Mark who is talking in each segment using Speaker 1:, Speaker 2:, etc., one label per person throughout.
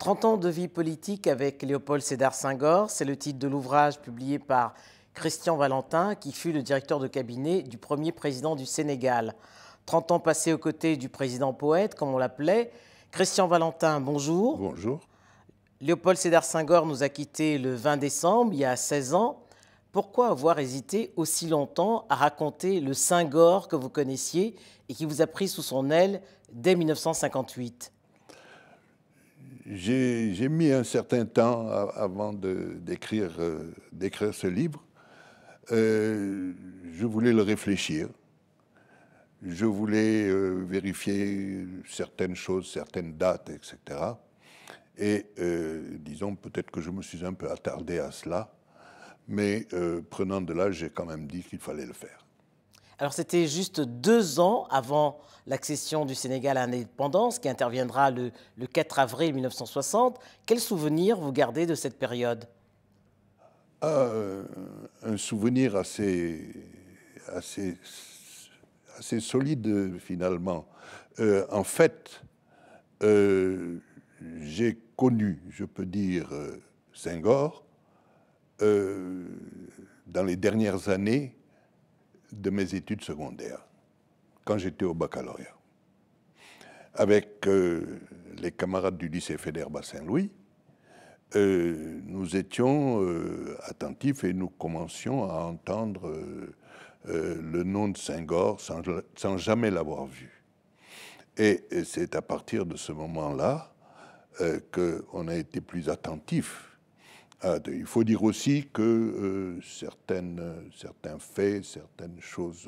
Speaker 1: 30 ans de vie politique avec Léopold Sédar Senghor, c'est le titre de l'ouvrage publié par Christian Valentin, qui fut le directeur de cabinet du premier président du Sénégal. 30 ans passés aux côtés du président poète, comme on l'appelait. Christian Valentin, bonjour.
Speaker 2: Bonjour.
Speaker 1: Léopold Sédar Senghor nous a quittés le 20 décembre, il y a 16 ans. Pourquoi avoir hésité aussi longtemps à raconter le Senghor que vous connaissiez et qui vous a pris sous son aile dès 1958 ?
Speaker 2: J'ai mis un certain temps avant d'écrire ce livre. Je voulais le réfléchir. Je voulais vérifier certaines choses, certaines dates, etc. Et disons, peut-être que je me suis un peu attardé à cela, mais prenant de l'âge, j'ai quand même dit qu'il fallait le faire.
Speaker 1: Alors c'était juste 2 ans avant l'accession du Sénégal à l'indépendance, qui interviendra le 4 avril 1960. Quel souvenir vous gardez de cette période ?
Speaker 2: Un souvenir assez solide, finalement. En fait, j'ai connu, je peux dire, Senghor dans les dernières années de mes études secondaires, quand j'étais au baccalauréat. Avec les camarades du lycée Faidherbe à Saint-Louis, nous étions attentifs et nous commencions à entendre le nom de Senghor sans jamais l'avoir vu. Et c'est à partir de ce moment-là qu'on a été plus attentifs. Il faut dire aussi que certains faits, certaines choses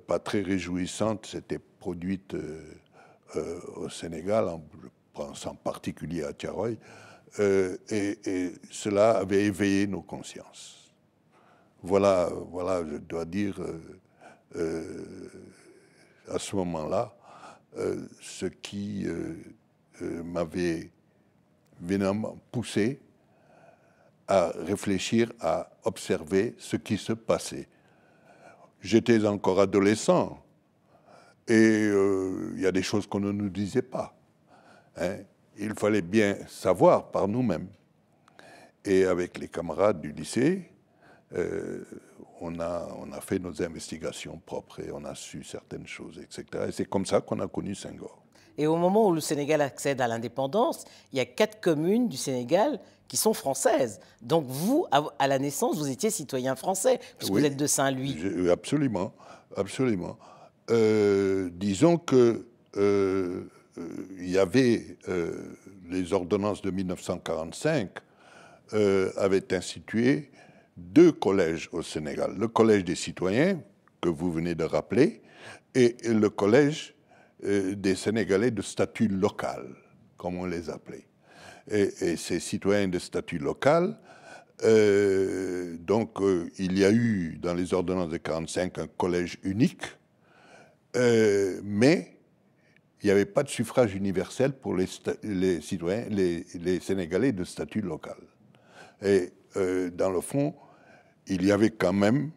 Speaker 2: pas très réjouissantes s'étaient produites au Sénégal, je pense en particulier à Thiaroye, et cela avait éveillé nos consciences. Voilà, je dois dire, à ce moment-là, ce qui m'avait évidemment poussé à réfléchir, à observer ce qui se passait. J'étais encore adolescent et il y a des choses qu'on ne nous disait pas. Il fallait bien savoir par nous-mêmes. Et avec les camarades du lycée, on a fait nos investigations propres et on a su certaines choses, etc. Et c'est comme ça qu'on a connu Senghor.
Speaker 1: Et au moment où le Sénégal accède à l'indépendance, il y a 4 communes du Sénégal qui sont françaises. Donc vous, à la naissance, vous étiez citoyen français, puisque vous êtes de Saint-Louis.
Speaker 2: Absolument, absolument. Disons que il y avait les ordonnances de 1945 avaient institué 2 collèges au Sénégal. Le collège des citoyens, que vous venez de rappeler, et le collège des Sénégalais de statut local, comme on les appelait. Et ces citoyens de statut local, donc il y a eu dans les ordonnances de 1945 un collège unique, mais il n'y avait pas de suffrage universel pour les citoyens, les Sénégalais de statut local. Et dans le fond, il y avait quand même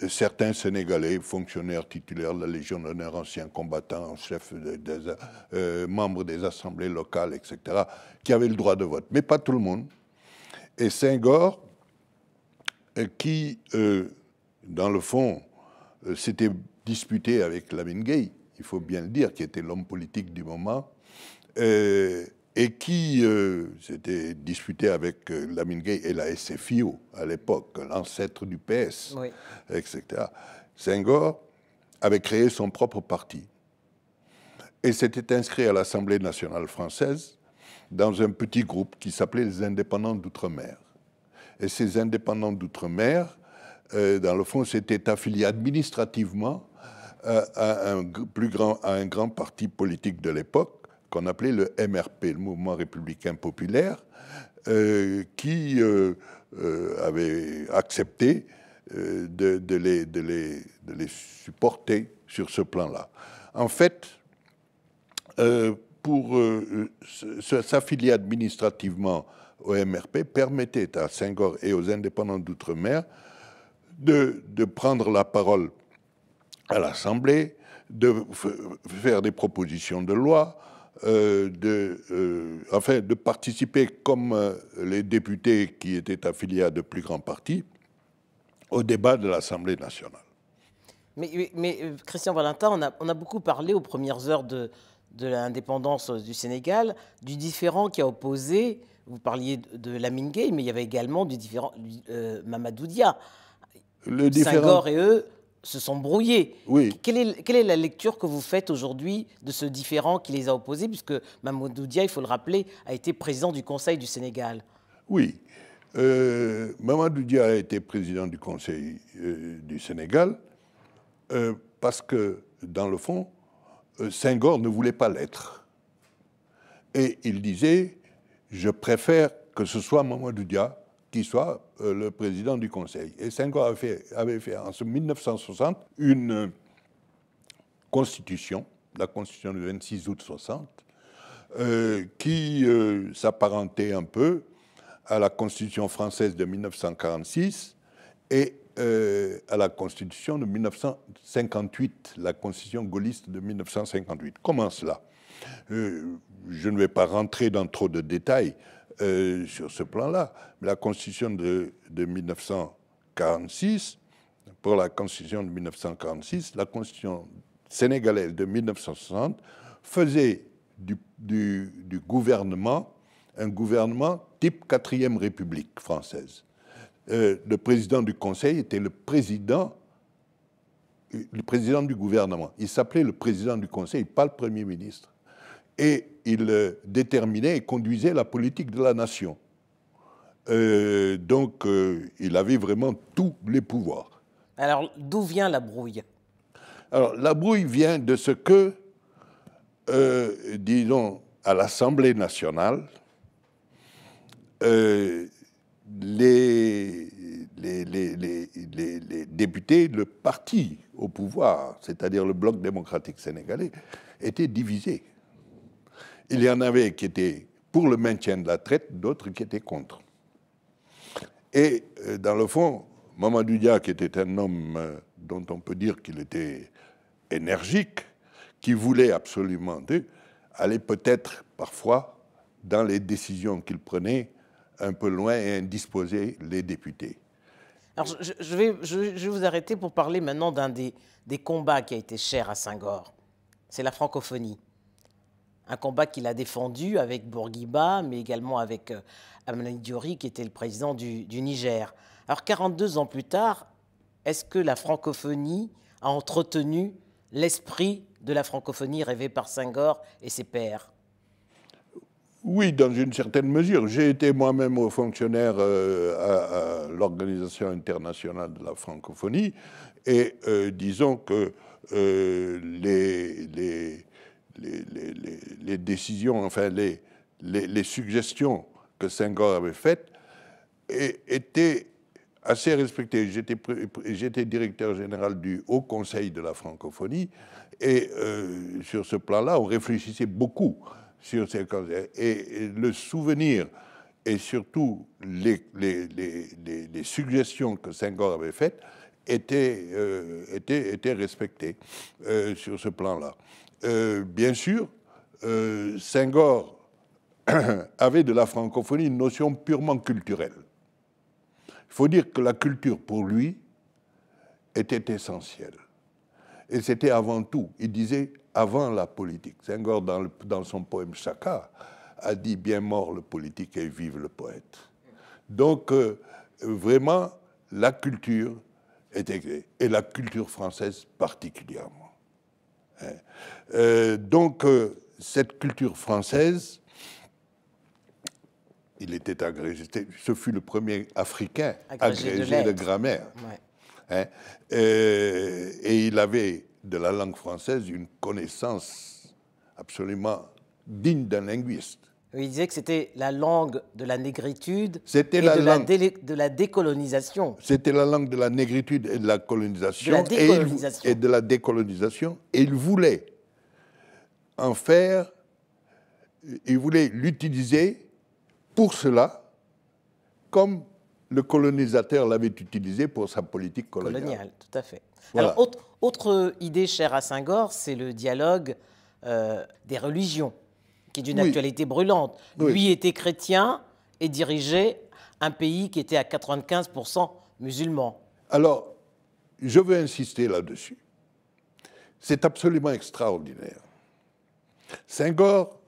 Speaker 2: certains Sénégalais, fonctionnaires titulaires de la Légion d'honneur, anciens combattants, chefs, membres des assemblées locales, etc., qui avaient le droit de vote, mais pas tout le monde. Et Senghor, qui, dans le fond, s'était disputé avec Lamine Gueye, il faut bien le dire, qui était l'homme politique du moment, et qui s'était disputé avec Lamine Gueye et la SFIO à l'époque, l'ancêtre du PS, oui, etc. Senghor avait créé son propre parti et s'était inscrit à l'Assemblée nationale française dans un petit groupe qui s'appelait les Indépendants d'Outre-mer. Et ces Indépendants d'Outre-mer, dans le fond, s'étaient affiliés administrativement à un grand parti politique de l'époque, qu'on appelait le MRP, le Mouvement républicain populaire, qui avait accepté de les supporter sur ce plan-là. En fait, pour s'affilier administrativement au MRP permettait à Senghor et aux indépendants d'outre-mer de prendre la parole à l'Assemblée, de faire des propositions de loi, de participer comme les députés qui étaient affiliés à de plus grands partis au débat de l'Assemblée nationale.
Speaker 1: Mais Christian Valentin, on a beaucoup parlé aux premières heures de l'indépendance du Sénégal, du différend qui a opposé, vous parliez de Lamine Gueye, mais il y avait également du différend Mamadou Dia. Senghor et eux se sont brouillés.
Speaker 2: Oui.
Speaker 1: Quelle est la lecture que vous faites aujourd'hui de ce différend qui les a opposés, puisque Mamadou Dia, il faut le rappeler, a été président du Conseil du Sénégal?
Speaker 2: Oui. Mamadou Dia a été président du Conseil du Sénégal parce que, dans le fond, Senghor ne voulait pas l'être. Et il disait, je préfère que ce soit Mamadou Dia qui soit le président du Conseil. Et Senghor avait fait en 1960 une constitution, la constitution du 26 août 60, qui s'apparentait un peu à la constitution française de 1946 et à la constitution de 1958, la constitution gaulliste de 1958. Comment cela? Je ne vais pas rentrer dans trop de détails sur ce plan-là, mais la constitution de 1946, pour la constitution de 1946, la constitution sénégalaise de 1960 faisait du gouvernement un gouvernement type 4e République française. Le président du Conseil était le président du gouvernement. Il s'appelait le président du Conseil, pas le Premier ministre. Et il déterminait et conduisait la politique de la nation. Donc, il avait vraiment tous les pouvoirs.
Speaker 1: Alors, d'où vient la brouille?
Speaker 2: Alors, la brouille vient de ce que, disons, à l'Assemblée nationale, les députés, le parti au pouvoir, c'est-à-dire le bloc démocratique sénégalais, étaient divisés. Il y en avait qui étaient pour le maintien de la traite, d'autres qui étaient contre. Et dans le fond, Mamadou Dia, qui était un homme dont on peut dire qu'il était énergique, qui voulait absolument, allait peut-être parfois, dans les décisions qu'il prenait, un peu loin et indisposer les députés.
Speaker 1: Alors, je vais vous arrêter pour parler maintenant d'un des combats qui a été cher à Senghor. C'est la francophonie. Un combat qu'il a défendu avec Bourguiba, mais également avec Amani Diori, qui était le président du Niger. Alors, 42 ans plus tard, est-ce que la francophonie a entretenu l'esprit de la francophonie rêvée par Senghor et ses pairs?
Speaker 2: Oui, dans une certaine mesure. J'ai été moi-même haut fonctionnaire à l'Organisation internationale de la francophonie et disons que les décisions, enfin les suggestions que Senghor avait faites étaient assez respectées. J'étais directeur général du Haut Conseil de la francophonie et sur ce plan-là, on réfléchissait beaucoup sur ces conseils. Et le souvenir et surtout les suggestions que Senghor avait faites étaient respectées sur ce plan-là. Bien sûr, Senghor avait de la francophonie une notion purement culturelle. Il faut dire que la culture, pour lui, était essentielle. Et c'était avant tout, il disait, avant la politique. Senghor, dans son poème Chaka, a dit « Bien mort le politique et vive le poète ». Donc, vraiment, la culture était, et la culture française particulièrement. Donc, cette culture française, il était agrégé, ce fut le premier Africain agrégé de grammaire. Ouais. Et il avait de la langue française une connaissance absolument digne d'un linguiste.
Speaker 1: Il disait que c'était la langue de la négritude
Speaker 2: et
Speaker 1: de la décolonisation.
Speaker 2: C'était la langue de la négritude et de la colonisation.
Speaker 1: Et
Speaker 2: de la décolonisation. Et il voulait en faire, il voulait l'utiliser pour cela, comme le colonisateur l'avait utilisé pour sa politique coloniale.
Speaker 1: Tout à fait.
Speaker 2: Voilà.
Speaker 1: Alors, autre idée chère à Senghor, c'est le dialogue des religions. qui est d'une actualité brûlante.
Speaker 2: Oui.
Speaker 1: Lui était chrétien et dirigeait un pays qui était à 95% musulman.
Speaker 2: Alors, je veux insister là-dessus. C'est absolument extraordinaire. Senghor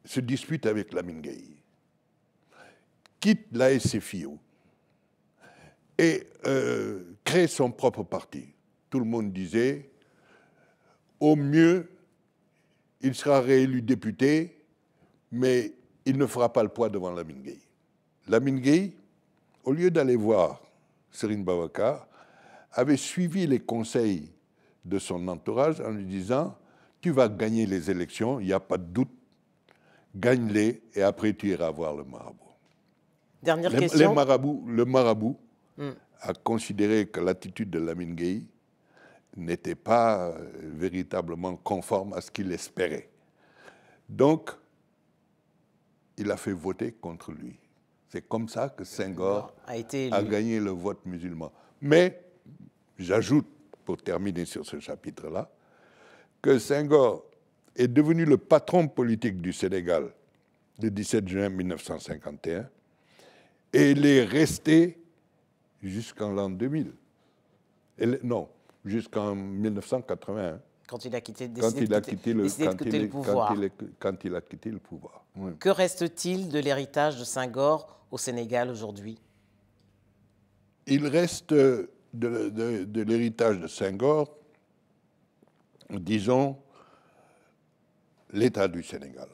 Speaker 2: se dispute avec Lamine Gueye, quitte la SFIO et crée son propre parti. Tout le monde disait, au mieux, il sera réélu député, mais il ne fera pas le poids devant Lamine Gueye. Lamine Gueye, au lieu d'aller voir Serigne Babacar, avait suivi les conseils de son entourage en lui disant « Tu vas gagner les élections, il n'y a pas de doute, gagne-les et après tu iras voir le marabout. »
Speaker 1: Dernière question.
Speaker 2: Le marabout a considéré que l'attitude de Lamine Gueye n'était pas véritablement conforme à ce qu'il espérait. Donc, il a fait voter contre lui. C'est comme ça que Senghor a gagné le vote musulman. Mais, j'ajoute, pour terminer sur ce chapitre-là, que Senghor est devenu le patron politique du Sénégal le 17 juin 1951 et il est resté jusqu'en l'an 2000. Non, jusqu'en 1981.
Speaker 1: Quand il a quitté,
Speaker 2: quand il a quitté le
Speaker 1: pouvoir.
Speaker 2: Quand il a quitté le pouvoir. Oui.
Speaker 1: Que reste-t-il de l'héritage de Senghor au Sénégal aujourd'hui?
Speaker 2: Il reste de l'héritage de Senghor, disons, l'État du Sénégal.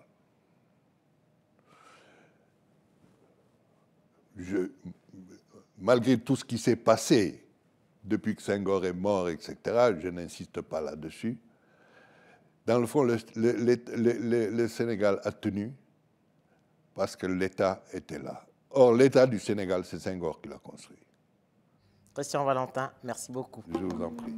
Speaker 2: Malgré tout ce qui s'est passé depuis que Senghor est mort, etc., je n'insiste pas là-dessus. Dans le fond, le Sénégal a tenu parce que l'État était là. Or, l'État du Sénégal, c'est Senghor qui l'a construit.
Speaker 1: Christian Valentin, merci beaucoup.
Speaker 2: Je vous en prie.